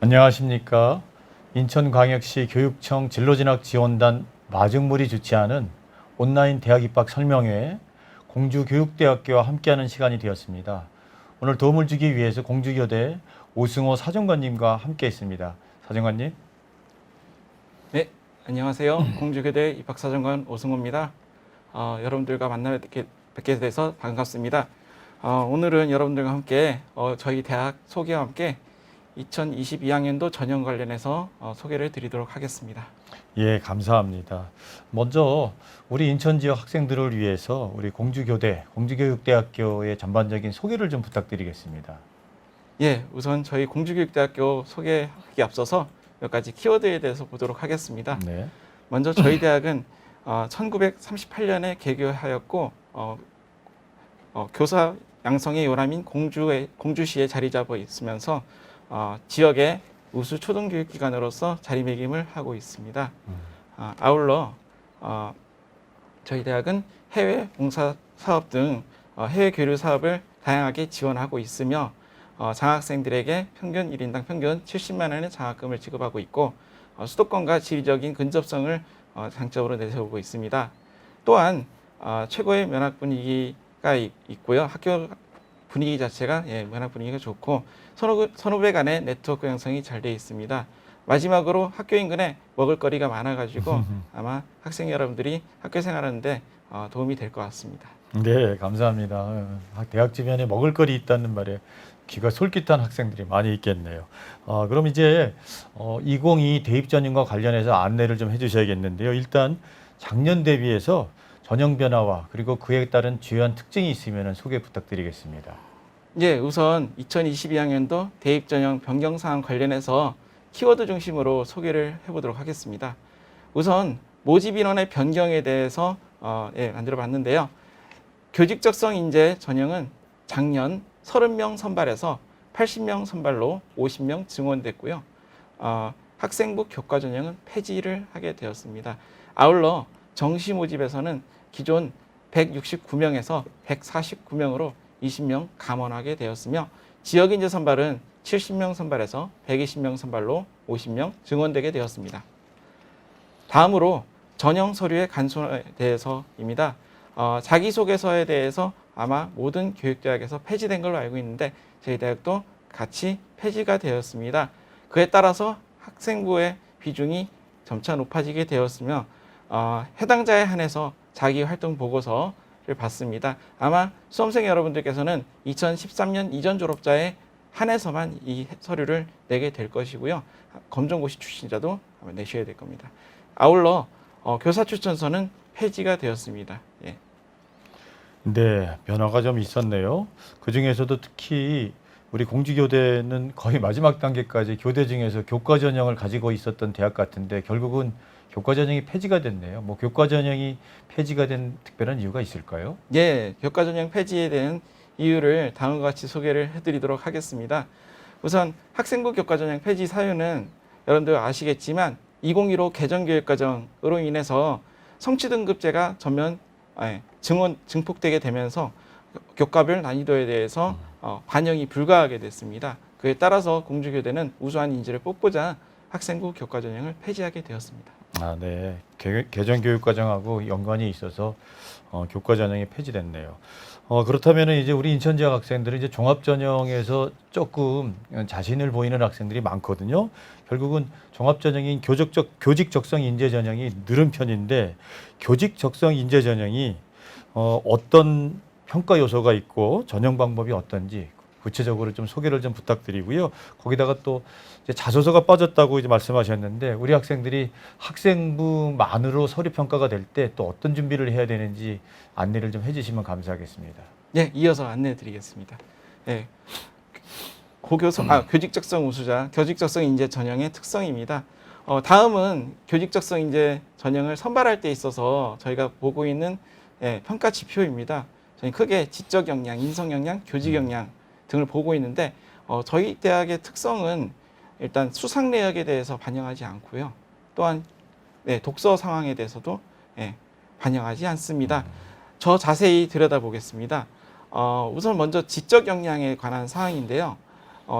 안녕하십니까. 인천광역시 교육청 진로진학지원단 마중물이 주최하는 온라인 대학 입학 설명회 공주교육대학교와 함께하는 시간이 되었습니다. 오늘 도움을 주기 위해서 공주교대 오승호 사정관님과 함께 있습니다. 사정관님. 네, 안녕하세요. 공주교대 입학사정관 오승호입니다. 여러분들과 뵙게 돼서 반갑습니다. 오늘은 여러분들과 함께 저희 대학 소개와 함께 2022학년도 전형 관련해서 소개를 드리도록 하겠습니다. 예, 감사합니다. 먼저 우리 인천 지역 학생들을 위해서 우리 공주교대, 공주교육대학교의 전반적인 소개를 좀 부탁드리겠습니다. 예, 우선 저희 공주교육대학교 소개하기 앞서서 몇 가지 키워드에 대해서 보도록 하겠습니다. 네. 먼저 저희 대학은 1938년에 개교하였고 교사 양성의 요람인 공주시에 자리 잡아 있으면서 지역의 우수 초등교육기관으로서 자리매김을 하고 있습니다. 아울러 저희 대학은 해외 봉사사업 등 해외 교류 사업을 다양하게 지원하고 있으며 장학생들에게 평균 1인당 평균 70만 원의 장학금을 지급하고 있고 수도권과 지리적인 근접성을 장점으로 내세우고 있습니다. 또한 최고의 면학 분위기가 있고요. 학교 분위기 자체가 면학 분위기가 좋고 선후배 간의 네트워크 형성이 잘 되어 있습니다. 마지막으로 학교 인근에 먹을거리가 많아가지고 아마 학생 여러분들이 학교 생활하는데 도움이 될 것 같습니다. 네, 감사합니다. 대학 주변에 먹을거리 있다는 말에 귀가 솔깃한 학생들이 많이 있겠네요. 그럼 이제 2022 대입 전형과 관련해서 안내를 좀 해주셔야겠는데요. 일단 작년 대비해서 전형 변화와 그리고 그에 따른 주요한 특징이 있으면 소개 부탁드리겠습니다. 예, 우선 2022학년도 대입 전형 변경 사항 관련해서 키워드 중심으로 소개를 해보도록 하겠습니다. 우선 모집 인원의 변경에 대해서 만들어 봤는데요. 교직적성 인재 전형은 작년 30명 선발에서 80명 선발로 50명 증원됐고요. 학생부 교과 전형은 폐지를 하게 되었습니다. 아울러 정시 모집에서는 기존 169명에서 149명으로 20명 감원하게 되었으며 지역 인재 선발은 70명 선발에서 120명 선발로 50명 증원되게 되었습니다. 다음으로 전형 서류의 간소화에 대해서입니다. 자기소개서에 대해서 아마 모든 교육대학에서 폐지된 걸로 알고 있는데 저희 대학도 같이 폐지가 되었습니다. 그에 따라서 학생부의 비중이 점차 높아지게 되었으며 해당자에 한해서 자기활동 보고서를 받습니다. 아마 수험생 여러분들께서는 2013년 이전 졸업자에 한해서만 이 서류를 내게 될 것이고요. 검정고시 출신자도 아마 내셔야 될 겁니다. 아울러 교사 추천서는 폐지가 되었습니다. 예. 네, 변화가 좀 있었네요. 그 중에서도 특히 우리 공주교대는 거의 마지막 단계까지 교대 중에서 교과 전형을 가지고 있었던 대학 같은데 결국은 교과 전형이 폐지가 됐네요. 뭐 교과 전형이 폐지가 된 특별한 이유가 있을까요? 예, 교과 전형 폐지에 대한 이유를 다음과 같이 소개를 해드리도록 하겠습니다. 우선 학생부 교과 전형 폐지 사유는 여러분들 아시겠지만 2015 개정교육과정으로 인해서 성취등급제가 전면 증폭되게 되면서 교과별 난이도에 대해서 반영이 불가하게 됐습니다. 그에 따라서 공주교대는 우수한 인재를 뽑고자 학생부 교과 전형을 폐지하게 되었습니다. 네. 개정교육과정하고 연관이 있어서 교과 전형이 폐지됐네요. 그렇다면 이제 우리 인천 지역 학생들은 이제 종합 전형에서 조금 자신을 보이는 학생들이 많거든요. 결국은 종합 전형인 교직 적성 인재 전형이 늘은 편인데 교직 적성 인재 전형이 어떤 평가 요소가 있고 전형 방법이 어떤지 구체적으로 좀 소개를 좀 부탁드리고요. 거기다가 또 이제 자소서가 빠졌다고 이제 말씀하셨는데 우리 학생들이 학생부만으로 서류 평가가 될 때 또 어떤 준비를 해야 되는지 안내를 좀 해주시면 감사하겠습니다. 네, 이어서 안내해드리겠습니다. 네, 교직적성 우수자, 교직적성 인재 전형의 특성입니다. 다음은 교직적성 인재 전형을 선발할 때 있어서 저희가 보고 있는 평가 지표입니다. 저희 크게 지적 역량, 인성 역량, 교직 역량 등을 보고 있는데 저희 대학의 특성은 일단 수상 내역에 대해서 반영하지 않고요. 또한 독서 상황에 대해서도 반영하지 않습니다. 저 자세히 들여다보겠습니다. 우선 먼저 지적 역량에 관한 사항인데요.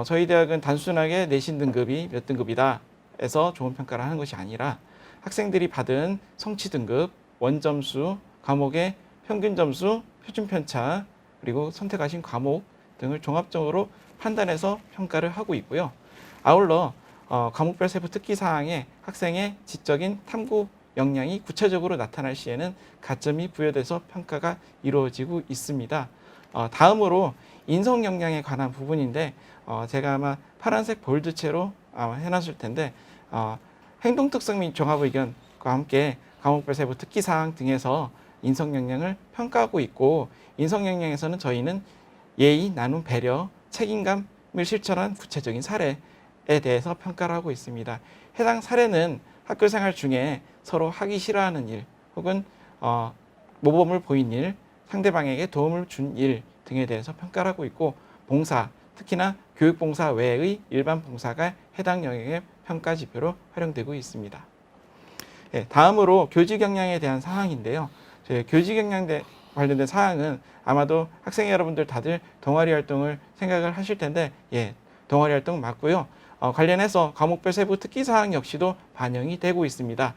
저희 대학은 단순하게 내신 등급이 몇 등급이다 해서 좋은 평가를 하는 것이 아니라 학생들이 받은 성취 등급, 원점수, 과목의 평균 점수, 표준 편차, 그리고 선택하신 과목 등을 종합적으로 판단해서 평가를 하고 있고요. 아울러 과목별 세부 특기 사항에 학생의 지적인 탐구 역량이 구체적으로 나타날 시에는 가점이 부여돼서 평가가 이루어지고 있습니다. 다음으로 인성 역량에 관한 부분인데 제가 아마 파란색 볼드체로 아마 해놨을 텐데 행동 특성 및 종합 의견과 함께 과목별 세부 특기 사항 등에서 인성 역량을 평가하고 있고 인성 역량에서는 저희는 예의, 나눔, 배려, 책임감을 실천한 구체적인 사례에 대해서 평가를 하고 있습니다. 해당 사례는 학교 생활 중에 서로 하기 싫어하는 일 혹은 모범을 보인 일, 상대방에게 도움을 준 일 등에 대해서 평가를 하고 있고 봉사, 특히나 교육봉사 외의 일반 봉사가 해당 영역의 평가 지표로 활용되고 있습니다. 네, 다음으로 교직 역량에 대한 사항인데요. 교직 역량 관련된 사항은 아마도 학생 여러분들 다들 동아리 활동을 생각을 하실 텐데 동아리 활동 맞고요. 관련해서 과목별 세부 특기 사항 역시도 반영이 되고 있습니다.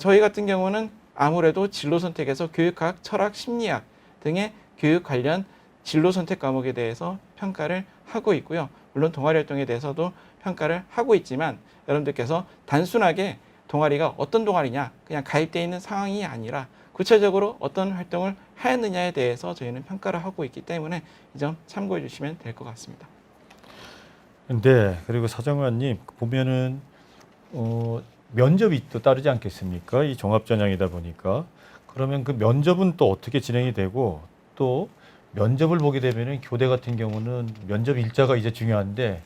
저희 같은 경우는 아무래도 진로 선택에서 교육학, 철학, 심리학 등의 교육 관련 진로 선택 과목에 대해서 평가를 하고 있고요. 물론 동아리 활동에 대해서도 평가를 하고 있지만 여러분들께서 단순하게 동아리가 어떤 동아리냐 그냥 가입되어 있는 상황이 아니라 구체적으로 어떤 활동을 하였느냐에 대해서 저희는 평가를 하고 있기 때문에 이 점 참고해 주시면 될 것 같습니다. 네, 그리고 사정관님 보면은 면접이 또 따르지 않겠습니까? 이 종합전형이다 보니까 그러면 그 면접은 또 어떻게 진행이 되고 또 면접을 보게 되면은 교대 같은 경우는 면접 일자가 이제 중요한데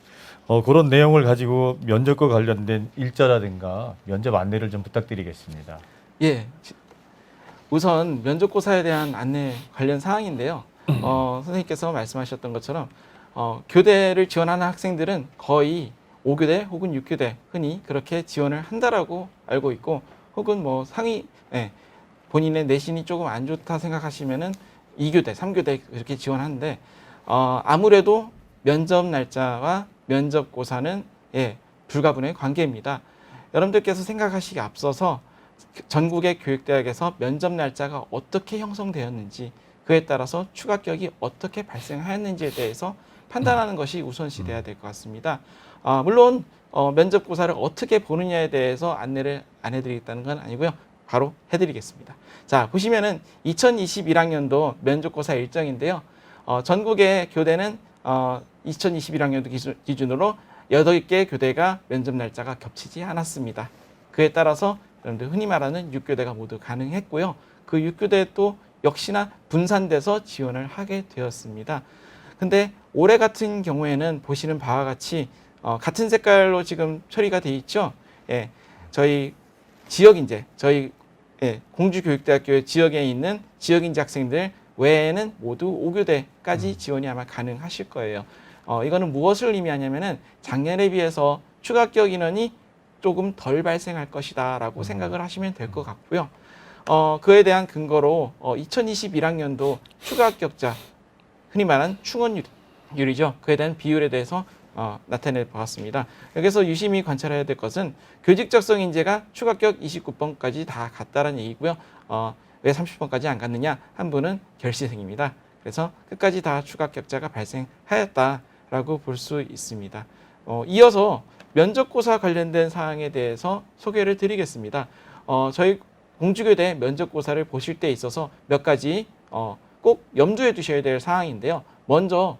그런 내용을 가지고 면접과 관련된 일자라든가 면접 안내를 좀 부탁드리겠습니다. 예, 우선 면접고사에 대한 안내 관련 사항인데요. 선생님께서 말씀하셨던 것처럼 교대를 지원하는 학생들은 거의 5교대 혹은 6교대 흔히 그렇게 지원을 한다라고 알고 있고 혹은 뭐 상위 본인의 내신이 조금 안 좋다 생각하시면은 2교대, 3교대 이렇게 지원하는데 아무래도 면접 날짜와 면접고사는 불가분의 관계입니다. 여러분들께서 생각하시기 앞서서 전국의 교육대학에서 면접 날짜가 어떻게 형성되었는지 그에 따라서 추가 합격이 어떻게 발생하였는지에 대해서 판단하는 것이 우선시 돼야 될 것 같습니다. 물론 면접고사를 어떻게 보느냐에 대해서 안내를 안 해드리겠다는 건 아니고요. 바로 해드리겠습니다. 자, 보시면은 2021학년도 면접고사 일정인데요. 전국의 교대는 2021학년도 기준으로 8개 교대가 면접 날짜가 겹치지 않았습니다. 그에 따라서 여러분들 흔히 말하는 6교대가 모두 가능했고요. 그 6교대 또 역시나 분산돼서 지원을 하게 되었습니다. 근데 올해 같은 경우에는 보시는 바와 같이 같은 색깔로 지금 처리가 돼 있죠. 저희 지역인재, 저희 공주교육대학교의 지역에 있는 지역인재 학생들 외에는 모두 5교대까지 지원이 아마 가능하실 거예요. 이거는 무엇을 의미하냐면은 작년에 비해서 추가 합격 인원이 조금 덜 발생할 것이다 라고 생각을 하시면 될 것 같고요. 그에 대한 근거로 2021학년도 추가 합격자, 흔히 말하는 충원율이죠. 그에 대한 비율에 대해서 나타내 보았습니다. 여기서 유심히 관찰해야 될 것은 교직적성 인재가 추가 합격 29번까지 다 갔다는 얘기고요. 왜 30번까지 안 갔느냐? 한 분은 결시생입니다. 그래서 끝까지 다 추가 합격자가 발생하였다라고 볼 수 있습니다. 이어서 면접고사 관련된 사항에 대해서 소개를 드리겠습니다. 저희 공주교대 면접고사를 보실 때 있어서 몇 가지 꼭 염두에 두셔야 될 사항인데요. 먼저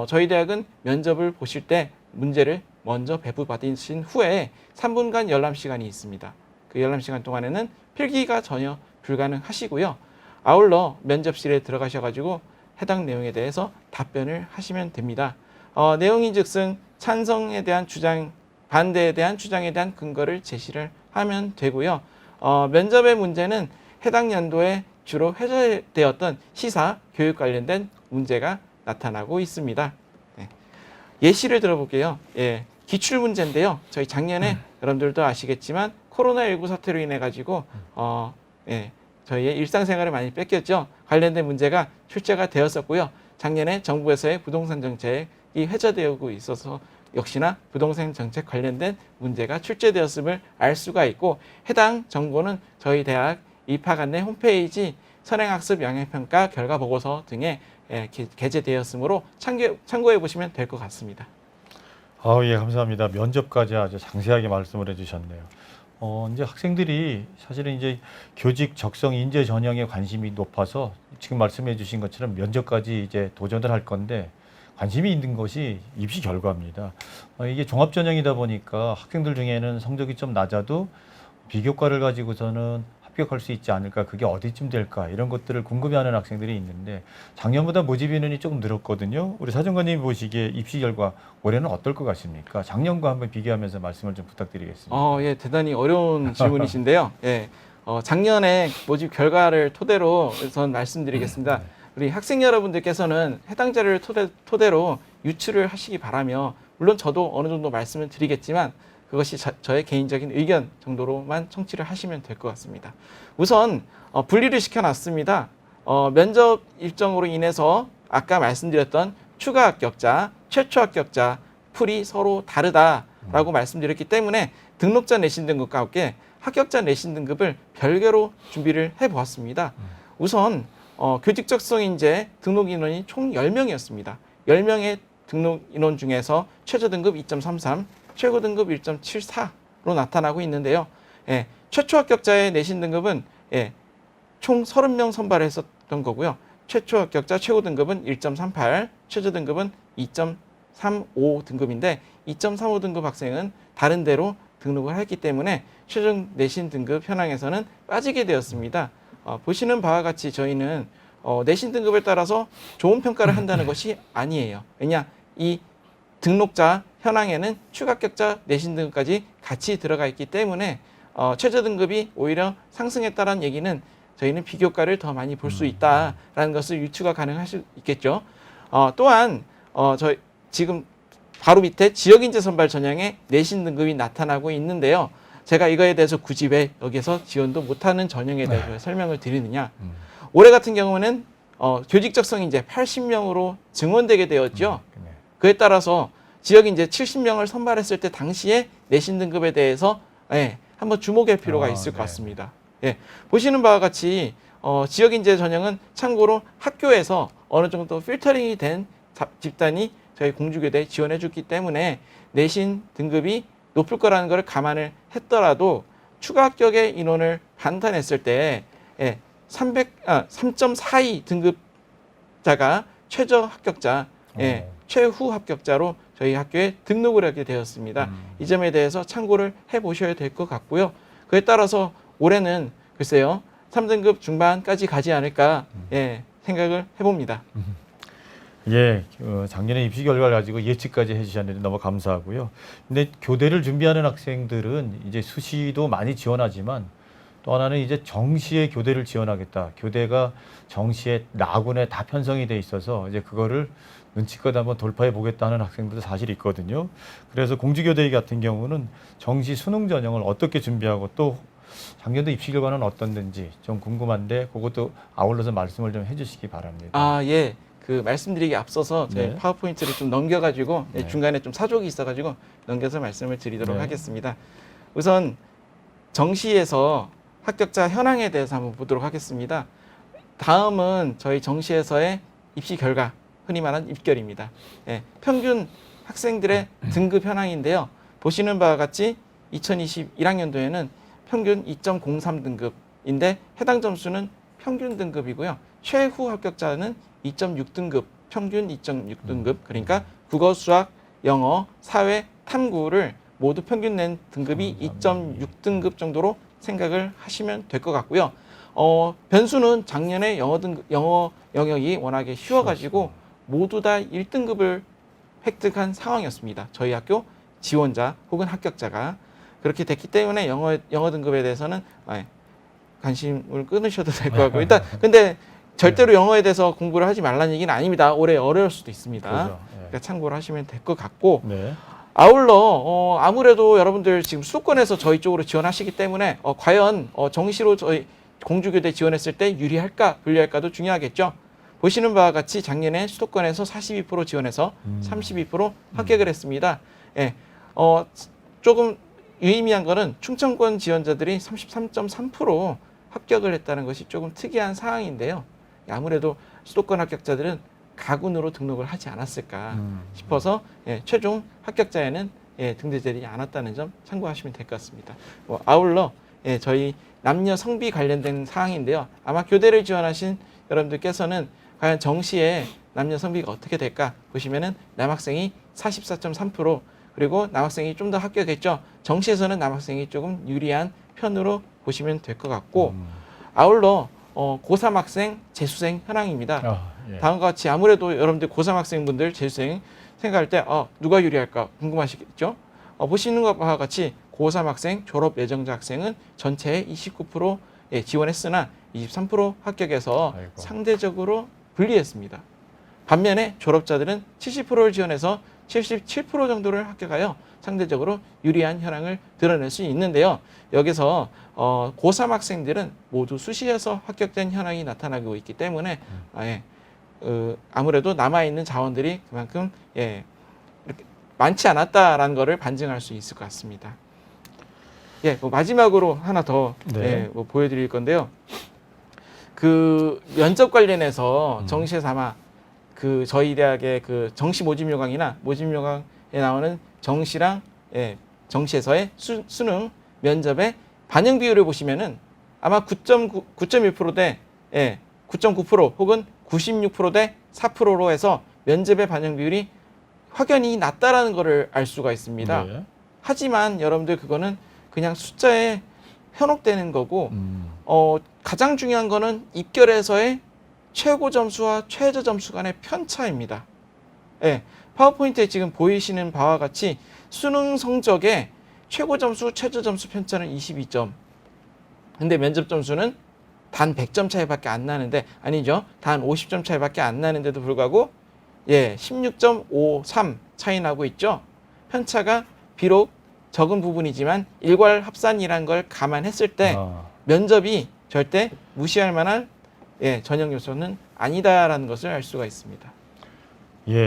저희 대학은 면접을 보실 때 문제를 먼저 배부받으신 후에 3분간 열람시간이 있습니다. 그 열람시간 동안에는 필기가 전혀 불가능하시고요. 아울러 면접실에 들어가셔가지고 해당 내용에 대해서 답변을 하시면 됩니다. 내용인즉슨 찬성에 대한 주장, 반대에 대한 주장에 대한 근거를 제시를 하면 되고요. 면접의 문제는 해당 연도에 주로 회자되었던 시사, 교육 관련된 문제가 나타나고 있습니다. 예시를 들어볼게요. 기출 문제인데요. 저희 작년에 여러분들도 아시겠지만 코로나19 사태로 인해 가지고 저희의 일상생활을 많이 뺏겼죠. 관련된 문제가 출제가 되었었고요. 작년에 정부에서의 부동산 정책이 회자되고 있어서 역시나 부동산 정책 관련된 문제가 출제되었음을 알 수가 있고, 해당 정보는 저희 대학 입학 안내 홈페이지 선행학습 영향평가 결과 보고서 등에 게재되었으므로 참고해 보시면 될 것 같습니다. 예, 감사합니다. 면접까지 아주 상세하게 말씀을 해주셨네요. 이제 학생들이 사실은 이제 교직 적성 인재 전형에 관심이 높아서 지금 말씀해 주신 것처럼 면접까지 이제 도전을 할 건데, 관심이 있는 것이 입시 결과입니다. 이게 종합 전형이다 보니까 학생들 중에는 성적이 좀 낮아도 비교과를 가지고서는 합격할 수 있지 않을까, 그게 어디쯤 될까, 이런 것들을 궁금해하는 학생들이 있는데, 작년보다 모집 인원이 조금 늘었거든요. 우리 사정관님이 보시기에 입시 결과 올해는 어떨 것 같습니까? 작년과 한번 비교하면서 말씀을 좀 부탁드리겠습니다. 예, 대단히 어려운 질문이신데요. 예, 작년에 모집 결과를 토대로 우선 말씀드리겠습니다. 우리 학생 여러분들께서는 해당 자료를 토대로 유추를 하시기 바라며, 물론 저도 어느 정도 말씀을 드리겠지만 그것이 저의 개인적인 의견 정도로만 청취를 하시면 될 것 같습니다. 우선 분리를 시켜놨습니다. 면접 일정으로 인해서 아까 말씀드렸던 추가 합격자, 최초 합격자 풀이 서로 다르다라고 말씀드렸기 때문에 등록자 내신 등급과 함께 합격자 내신 등급을 별개로 준비를 해보았습니다. 우선 교직 적성 인재 등록 인원이 총 10명이었습니다. 10명의 등록 인원 중에서 최저 등급 2.33, 최고 등급 1.74로 나타나고 있는데요. 예, 최초 합격자의 내신 등급은 총 30명 선발했었던 거고요. 최초 합격자 최고 등급은 1.38, 최저 등급은 2.35 등급인데 2.35 등급 학생은 다른 데로 등록을 했기 때문에 최종 내신 등급 현황에서는 빠지게 되었습니다. 보시는 바와 같이 저희는 내신 등급에 따라서 좋은 평가를 한다는 것이 아니에요. 왜냐, 이 등록자 현황에는 추가 합격자 내신 등급까지 같이 들어가 있기 때문에 최저 등급이 오히려 상승했다는 얘기는 저희는 비교과를 더 많이 볼 수 있다라는 것을 유추가 가능할 수 있겠죠. 또한 저희 지금 바로 밑에 지역인재 선발 전형에 내신 등급이 나타나고 있는데요. 제가 이거에 대해서 굳이 왜 여기서 지원도 못하는 전형에 대해서 설명을 드리느냐. 올해 같은 경우는 교직 적성 인재 80명으로 증원되게 되었죠. 그에 따라서 지역인재 70명을 선발했을 때 당시에 내신 등급에 대해서 한번 주목할 필요가 있을 것 같습니다. 보시는 바와 같이 지역인재 전형은 참고로 학교에서 어느 정도 필터링이 된 집단이 저희 공주교대에 지원해 줬기 때문에 내신 등급이 높을 거라는 것을 감안을 했더라도 추가 합격의 인원을 반탄했을 때 3.42 등급자가 최저 합격자, 최후 합격자로 저희 학교에 등록을 하게 되었습니다. 이 점에 대해서 참고를 해보셔야 될 것 같고요. 그에 따라서 올해는 글쎄요 3등급 중반까지 가지 않을까 생각을 해봅니다. 작년에 입시 결과를 가지고 예측까지 해주셨는데 너무 감사하고요. 근데 교대를 준비하는 학생들은 이제 수시도 많이 지원하지만 또 하나는 이제 정시에 교대를 지원하겠다. 교대가 정시에 나군에 다 편성이 돼 있어서 이제 그거를 눈치껏 한번 돌파해 보겠다는 학생들도 사실 있거든요. 그래서 공주교대 같은 경우는 정시 수능 전형을 어떻게 준비하고 또 작년도 입시 결과는 어떻는지 좀 궁금한데 그것도 아울러서 말씀을 좀 해주시기 바랍니다. 그 말씀드리기 앞서서 저희 파워포인트를 좀 넘겨가지고 중간에 좀 사족이 있어가지고 넘겨서 말씀을 드리도록 하겠습니다. 우선 정시에서 합격자 현황에 대해서 한번 보도록 하겠습니다. 다음은 저희 정시에서의 입시 결과, 흔히 말하는 입결입니다. 평균 학생들의 등급 현황인데요. 보시는 바와 같이 2021학년도에는 평균 2.03 등급인데 해당 점수는 평균 등급이고요. 최후 합격자는 2.6 등급, 평균 2.6 등급, 그러니까 국어, 수학, 영어, 사회, 탐구를 모두 평균 낸 등급이 2.6 등급 정도로 생각을 하시면 될 것 같고요. 변수는 작년에 영어 영역이 워낙에 쉬워가지고 모두 다 1등급을 획득한 상황이었습니다. 저희 학교 지원자 혹은 합격자가 그렇게 됐기 때문에 영어 등급에 대해서는 관심을 끊으셔도 될 것 같고, 일단 근데 절대로 영어에 대해서 공부를 하지 말라는 얘기는 아닙니다. 올해 어려울 수도 있습니다. 그러니까 참고를 하시면 될 것 같고, 아울러 아무래도 여러분들 지금 수도권에서 저희 쪽으로 지원하시기 때문에 과연 정시로 저희 공주교대 지원했을 때 유리할까 불리할까도 중요하겠죠. 보시는 바와 같이 작년에 수도권에서 42% 지원해서 32% 합격을 했습니다. 예, 조금 유의미한 거는 충청권 지원자들이 33.3% 합격을 했다는 것이 조금 특이한 사항인데요. 아무래도 수도권 합격자들은 가군으로 등록을 하지 않았을까 싶어서 최종 합격자에는 등재되지 않았다는 점 참고하시면 될 것 같습니다. 아울러 저희 남녀 성비 관련된 사항인데요. 아마 교대를 지원하신 여러분들께서는 과연 정시에 남녀 성비가 어떻게 될까 보시면은 남학생이 44.3% 그리고 남학생이 좀 더 합격했죠. 정시에서는 남학생이 조금 유리한 편으로 보시면 될 것 같고 아울러 고3 학생, 재수생 현황입니다. 예. 다음과 같이 아무래도 여러분들 고3 학생분들 재수생 생각할 때 누가 유리할까 궁금하시겠죠? 보시는 것과 같이 고3 학생, 졸업 예정자 학생은 전체의 29% 지원했으나 23% 합격해서 아이고. 상대적으로 불리했습니다. 반면에 졸업자들은 70%를 지원해서 77% 정도를 합격하여 상대적으로 유리한 현황을 드러낼 수 있는데요. 여기서 고3 학생들은 모두 수시에서 합격된 현황이 나타나고 있기 때문에 아무래도 남아있는 자원들이 그만큼 이렇게 많지 않았다라는 것을 반증할 수 있을 것 같습니다. 마지막으로 하나 더 보여드릴 건데요. 그 면접 관련해서 정시에서 아마 그 저희 대학의 그 정시 모집 요강이나 모집 요강에 나오는 정시랑 정시에서의 수능 면접의 반영 비율을 보시면은 아마 9.1%대 9.9% 혹은 96%대 4%로 해서 면접의 반영 비율이 확연히 낮다라는 것을 알 수가 있습니다. 네. 하지만 여러분들 그거는 그냥 숫자에 현혹되는 거고 가장 중요한 거는 입결에서의 최고 점수와 최저 점수 간의 편차입니다. 파워포인트에 지금 보이시는 바와 같이 수능 성적의 최고 점수, 최저 점수 편차는 22점. 근데 면접 점수는 단 100점 차이밖에 안 나는데 아니죠. 단 50점 차이밖에 안 나는데도 불구하고 16.53 차이 나고 있죠. 편차가 비록 적은 부분이지만 일괄 합산이란 걸 감안했을 때 면접이 절대 무시할 만한 전형 요소는 아니다라는 것을 알 수가 있습니다.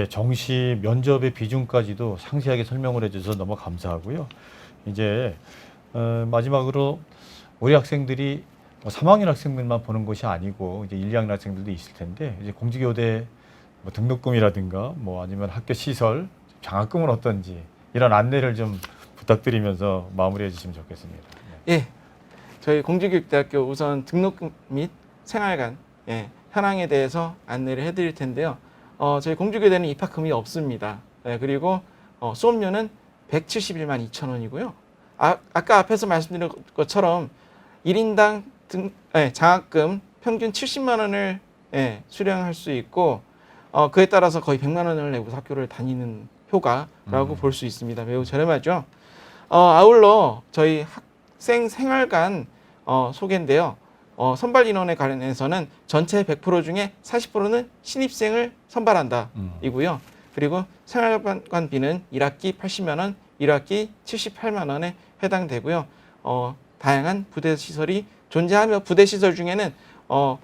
정시 면접의 비중까지도 상세하게 설명을 해줘서 너무 감사하고요. 이제 마지막으로 우리 학생들이 3학년 학생들만 보는 것이 아니고 이제 1, 2학년 학생들도 있을 텐데 이제 공직여대 등록금이라든가 아니면 학교 시설, 장학금은 어떤지 이런 안내를 좀 부탁드리면서 마무리해 주시면 좋겠습니다. 저희 공직교육대학교 우선 등록금 및 생활관 현황에 대해서 안내를 해드릴 텐데요. 저희 공직교대는 입학금이 없습니다. 그리고 수업료는 171만 2천 원이고요. 아까 앞에서 말씀드린 것처럼 1인당 장학금 평균 70만 원을 수령할 수 있고 그에 따라서 거의 100만 원을 내고 학교를 다니는 효과라고 볼 수 있습니다. 매우 저렴하죠. 아울러 저희 학생 생활관 소개인데요. 선발 인원에 관련해서는 전체 100% 중에 40%는 신입생을 선발한다 이고요. 그리고 생활관비는 1학기 80만 원, 1학기 78만 원에 해당되고요. 다양한 부대 시설이 존재하며 부대 시설 중에는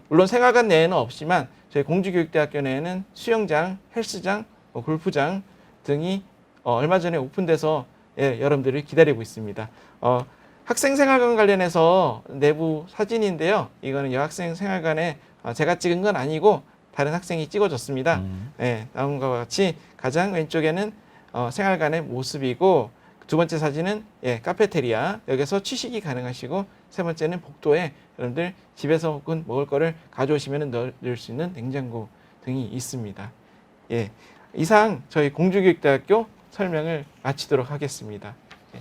물론 생활관 내에는 없지만 저희 공주교육대학교 내에는 수영장, 헬스장, 골프장 등이 얼마 전에 오픈돼서 여러분들을 기다리고 있습니다. 학생 생활관 관련해서 내부 사진인데요. 이거는 여학생 생활관에 제가 찍은 건 아니고 다른 학생이 찍어줬습니다. 나온 것과 같이 가장 왼쪽에는 생활관의 모습이고 두 번째 사진은 카페테리아 여기서 취식이 가능하시고 세 번째는 복도에 여러분들 집에서 혹은 먹을 거를 가져오시면 넣을 수 있는 냉장고 등이 있습니다. 이상 저희 공주교육대학교 설명을 마치도록 하겠습니다.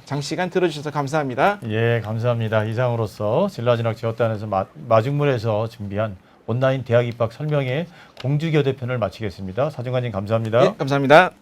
장시간 들어주셔서 감사합니다. 감사합니다. 이상으로서 진라진학 지원단에서 마중물에서 준비한 온라인 대학 입학 설명회 공주교대 편을 마치겠습니다. 사정관님 감사합니다. 감사합니다.